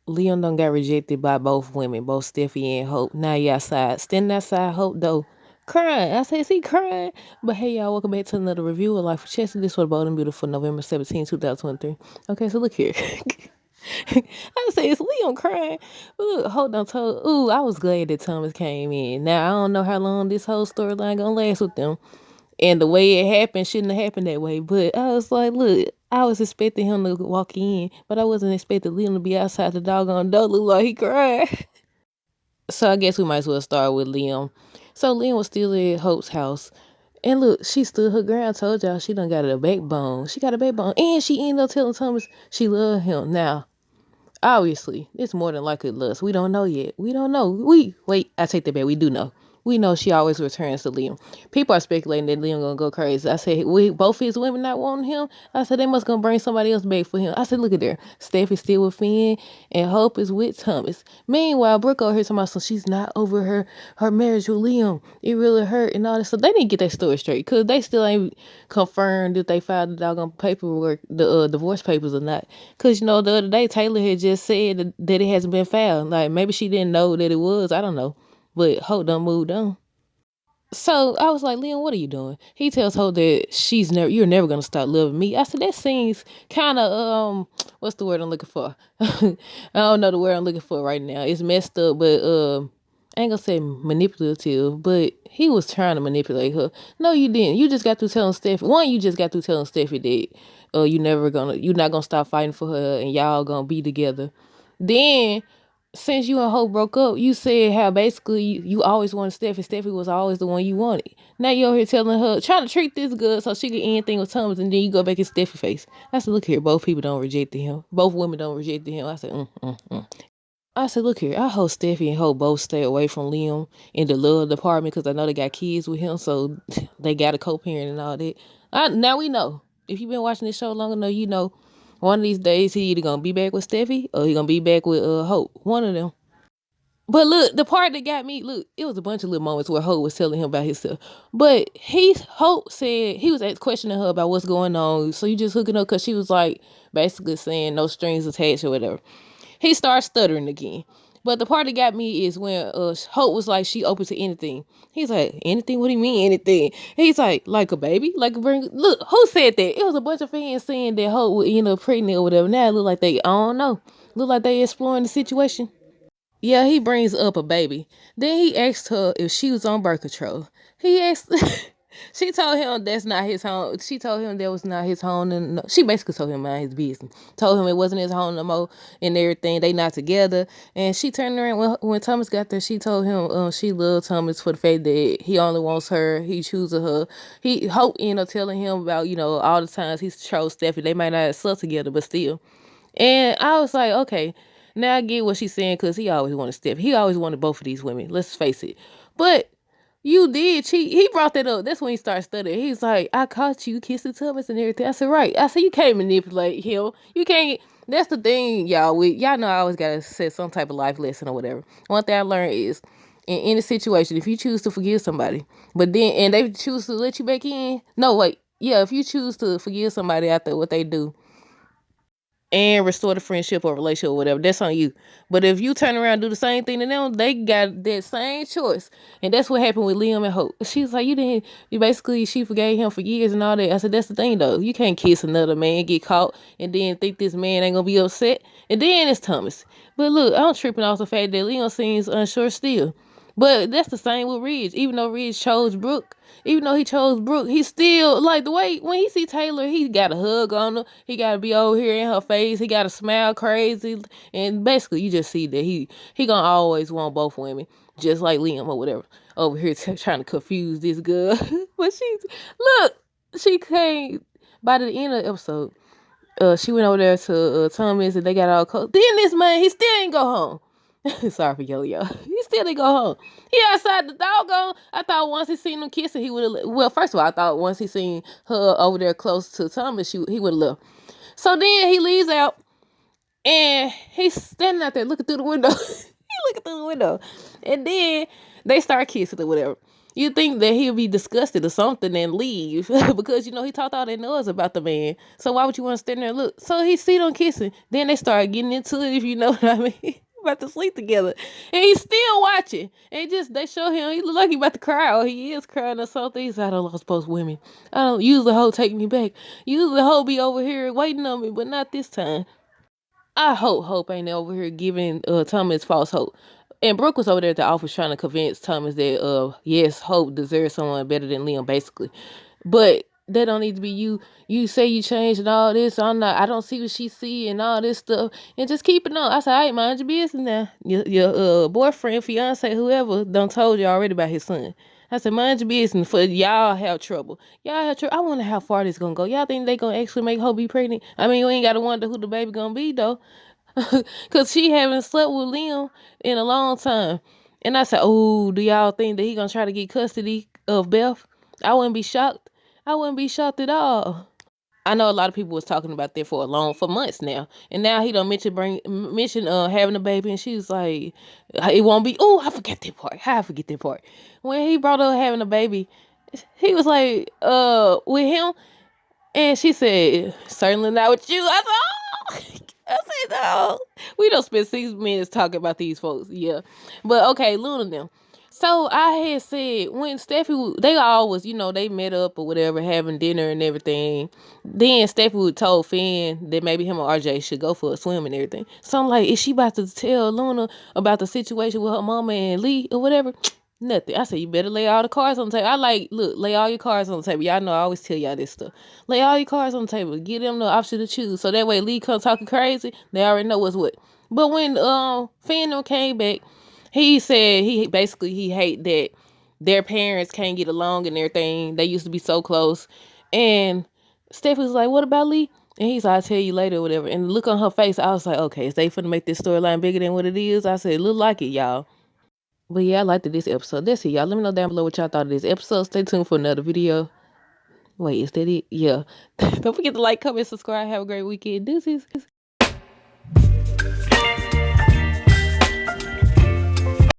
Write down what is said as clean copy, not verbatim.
Leon done got rejected by both women, both Steffi and Hope. Now he outside. Standing outside Hope though. Crying. I said, is he crying? But hey y'all, welcome back to another review of Life of Chelsea. This was Bold and Beautiful, November 17, 2023. Okay, so look here. I say, is Leon crying? Look, hold on, ooh, I was glad that Thomas came in. Now I don't know how long this whole storyline gonna last with them. And the way it happened shouldn't have happened that way. But I was like, look, I was expecting him to walk in, but I wasn't expecting Liam to be outside the doggone door look like he cried. So I guess we might as well start with Liam. So Liam was still at Hope's house. And look, she stood her ground, told y'all she done got a backbone. She got a backbone. And she ended up telling Thomas she loved him. Now, obviously, it's more than likely lust. We don't know yet. We don't know. Wait, I take that back. We do know. We know she always returns to Liam. People are speculating that Liam gonna go crazy. I said, we both his women not wanting him. I said they must gonna bring somebody else back for him. I said, look at there. Steph is still with Finn and Hope is with Thomas. Meanwhile, Brooke over here talking about so she's not over her marriage with Liam. It really hurt and all this. So they didn't get that story straight because they still ain't confirmed that they filed the doggone paperwork, the divorce papers or not. Because, the other day, Taylor had just said that it hasn't been filed. Like, maybe she didn't know that it was. I don't know. But Hope done moved on. So I was like, Leon, what are you doing? He tells Hope that you're never gonna stop loving me. I said that seems kind of what's the word I'm looking for? I don't know the word I'm looking for right now. It's messed up, but I ain't gonna say manipulative, but he was trying to manipulate her. No, you didn't. You just got through telling Steffi. One, you just got through telling Steffi that you're not gonna stop fighting for her, and y'all gonna be together. Then since you and Hope broke up, you said how basically you always wanted Steffi. Steffi was always the one you wanted. Now you're over here telling her, trying to treat this good so she can end anything with Thomas, and then you go back in Steffi face. I said, look here, both people don't reject him. Both women don't reject him. I said, I said, look here, I hope Steffi and Hope both stay away from Liam in the love department because I know they got kids with him, so they got a co-parent and all that. Now we know. If you've been watching this show long enough, you know one of these days he either gonna be back with Steffi or he gonna be back with Hope. One of them. But look, the part that got me, look, it was a bunch of little moments where Hope was telling him about himself. But Hope said, he was questioning her about what's going on. So you just hooking up because she was like basically saying no strings attached or whatever. He started stuttering again. But the part that got me is when Hope was like, she open to anything. He's like, anything? What do you mean anything? He's like a baby? Like a bring? Look, who said that? It was a bunch of fans saying that Hope would end up pregnant or whatever. Now it look like I don't know. Look like they exploring the situation. Yeah, he brings up a baby. Then he asked her if she was on birth control. He asked, she told him that's not his home. She told him that was not his home. And she basically told him mind his business. Told him it wasn't his home no more and everything. They not together. And she turned around when Thomas got there. She told him she loved Thomas for the fact that he only wants her. He chooses her. Hope ended up telling him about, all the times he's chose Steffi. They might not have slept together, but still. And I was like, okay, now I get what she's saying because he always wanted Steph. He always wanted both of these women. Let's face it. But you did cheat. He brought that up. That's when he started studying. He's like, I caught you kissing Thomas and everything. I said, right. I said, you can't manipulate him. You can't. That's the thing, y'all. Y'all know I always got to set some type of life lesson or whatever. One thing I learned is, in any situation, if you choose to forgive somebody, and they choose to let you back in, no, wait. Yeah, if you choose to forgive somebody after what they do, and restore the friendship or relationship or whatever, that's on you. But if you turn around and do the same thing to them, they got that same choice. And that's what happened with Liam and Hope. She was like, she forgave him for years and all that. I said, that's the thing though. You can't kiss another man, get caught, and then think this man ain't gonna be upset. And then it's Thomas. But look, I'm tripping off the fact that Liam seems unsure still. But that's the same with Ridge. Even though Ridge chose Brooke, he still, like, the way, when he see Taylor, he got a hug on her. He got to be over here in her face. He got to smile crazy. And basically, you just see that he gonna always want both women, just like Liam or whatever, over here trying to confuse this girl. But she came, by the end of the episode, she went over there to Thomas and they got all cold. Then this man, he still ain't go home. Sorry for yelling, y'all. He still didn't go home. He outside the doggone. I thought once he seen them kissing, he would have. Well, first of all, I thought once he seen her over there close to Thomas, he would have left. So then he leaves out, and he's standing out there looking through the window. He looking through the window, and then they start kissing or whatever. You think that he'll be disgusted or something and leave because he talked all that noise about the man. So why would you want to stand there and look? So he see them kissing. Then they start getting into it, if you know what I mean. About to sleep together, and he's still watching. And they show him he look like he about to cry, or he is crying or something. He's I don't lost both women. I don't use the hoe take me back. Usually the hoe be over here waiting on me, but not this time. I hope ain't over here giving Thomas false hope. And Brooke was over there at the office trying to convince Thomas that yes, Hope deserves someone better than Liam, basically. But that don't need to be you. You say you changed and all this. I don't see what she see and all this stuff. And just keep it on. I said, all right, mind your business now. Your boyfriend, fiance, whoever, done told you already about his son. I said, mind your business for y'all have trouble. Y'all have trouble. I wonder how far this gonna go. Y'all think they gonna actually make Hope be pregnant? I mean, we ain't gotta wonder who the baby gonna be though. Cause she haven't slept with Liam in a long time. And I said, oh, do y'all think that he gonna try to get custody of Beth? I wouldn't be shocked. I wouldn't be shocked at all. I know a lot of people was talking about that for months now, and now he don't mention having a baby, and she was like, it won't be. Oh, I forget that part. How I forget that part? When he brought up having a baby, he was like, with him, and she said, certainly not with you. I said, oh. I said, no. We don't spend 6 minutes talking about these folks. Yeah. But okay, Luna them. So I had said when Steffi, they always, they met up or whatever, having dinner and everything. Then Steffi would told Finn that maybe him or RJ should go for a swim and everything. So I'm like, is she about to tell Luna about the situation with her mama and Lee or whatever? Nothing. I said, you better lay all the cards on the table. Look, lay all your cards on the table. Y'all know I always tell y'all this stuff. Lay all your cards on the table. Give them the option to choose. So that way Lee comes talking crazy, they already know what's what. But when Finn came back, he said he hate that their parents can't get along and everything. They used to be so close. And Steph was like, what about Lee? And he's like, I'll tell you later or whatever. And the look on her face, I was like, okay, is they finna make this storyline bigger than what it is? I said, look like it, y'all. But yeah, I liked this episode. That's it, y'all. Let me know down below what y'all thought of this episode. Stay tuned for another video. Wait, is that it? Yeah. Don't forget to like, comment, subscribe. Have a great weekend. Deuces.